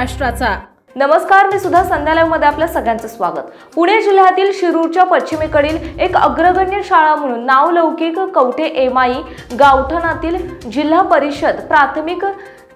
महाराष्ट्राचा। नमस्कार, मी सुद्धा संध्या लाईव्ह मध्ये आपल्या सगळ्यांचं स्वागत। पुणे जिल्ह्यातील शिरूरच्या पश्चिमेकडील एक अग्रगण्य शाळा म्हणून नावलौकिक कवठे एमाई गावठाणातील जिल्हा परिषद प्राथमिक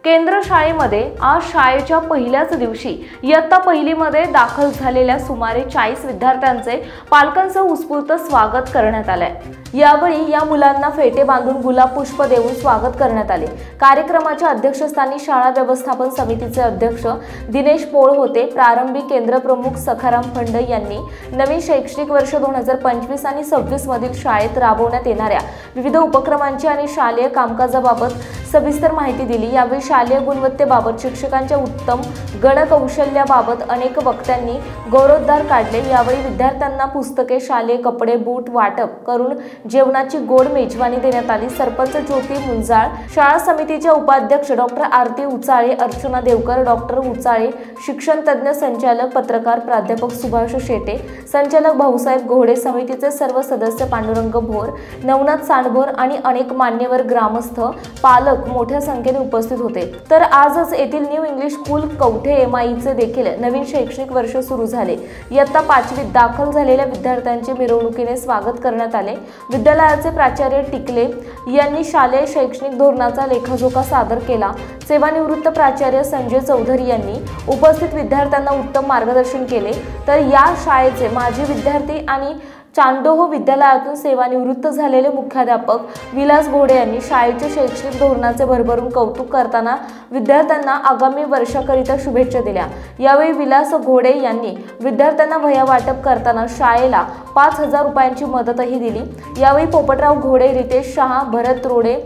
केंद्र शाळेमध्ये आज शाळेच्या पहिल्याच दिवशी इयत्ता पहिलीमध्ये दाखल झालेल्या सुमारे 40 विद्यार्थ्यांचे पालकांसह उत्स्फूर्त स्वागत करण्यात आले। यावेळी या मुलांना फेटे बांधून गुलाब पुष्प देऊन स्वागत करण्यात आले। कार्यक्रमाच्या अध्यक्षस्थानी शाळा व्यवस्थापन समितीचे अध्यक्ष दिनेश पोळ होते। प्रारंभी केंद्र प्रमुख सखाराम फंड यांनी नवीन शैक्षणिक वर्ष 2025 आणि 26 मधील शाळेत राबवण्यात येणाऱ्या विविध उपक्रमांची आणि शालेय कामकाजाबाबत सविस्तर माहिती दिली। यावेळी शालेय गुणवत्तेबाबत, शिक्षकांच्या उत्तम गणकौशल्याबाबत अनेक वक्त्यांनी गौरवोद्गार काढले। यावेळी विद्यार्थ्यांना पुस्तके, शालेय कपडे, बूट वाटप करून जेवणाची गोड मेजवानी देण्यात आली। सरपंच ज्योती मुंजाळ, शाळा समितीच्या उपाध्यक्ष डॉक्टर आरती उचाळे, अर्चना देवकर, डॉक्टर उचाळे, शिक्षण तज्ञ, संचालक, पत्रकार प्राध्यापक सुभाष शेटे, संचालक भाऊसाहेब घोडे, समितीचे सर्व सदस्य पांडुरंग भोर, नवनाथ सांडभोर आणि अनेक मान्यवर, ग्रामस्थ, पालक मोठ्या संख्येने उपस्थित होते। तर आजच येथील न्यू इंग्लिश स्कूल कवठे एमाईचे देखील नवीन शैक्षणिक वर्ष सुरू झाले। इयत्ता 5वीत दाखल झालेल्या विद्यार्थ्यांचे मिरवणुकीने स्वागत करण्यात आले। विद्यालयाचे प्राचार्य टिकले यांनी शालेय शैक्षणिक धोरणाचा लेखाजोखा सादर केला। सेवानिवृत्त प्राचार्य संजय चौधरी यांनी उपस्थित विद्यार्थ्यांना उत्तम मार्गदर्शन केले। तर या शाळेचे माजी विद्यार्थी आणि चांडोह विद्यालयातून सेवानिवृत्त झालेले मुख्याध्यापक विलास घोडे यांनी शाळेच्या शैक्षणिक धोरणाचे भरभरून कौतुक करताना विद्यार्थ्यांना आगामी वर्षाकरिता शुभेच्छा दिल्या। यावेळी विलास घोडे यांनी विद्यार्थ्यांना वह्या वाटप करताना शाळेला 5000 रुपयांची मदतही दिली। यावेळी पोपटराव घोडे, रितेश शहा, भरत रोडे,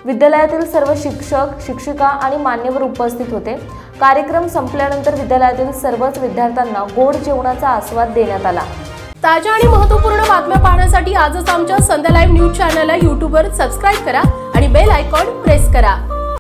विद्यालयातील सर्व शिक्षक, शिक्षिका आणि मान्यवर उपस्थित होते। कार्यक्रम संपल्यानंतर विद्यालयातील सर्वच विद्यार्थ्यांना गोड जेवणाचा आस्वाद देण्यात आला। ताज्या आणि महत्त्वपूर्ण बातम्या पाहण्यासाठी आजच आमच्या संध्या लाईव्ह न्यूज चॅनलला YouTube वर सबस्क्राइब करा आणि बेल आयकॉन प्रेस करा।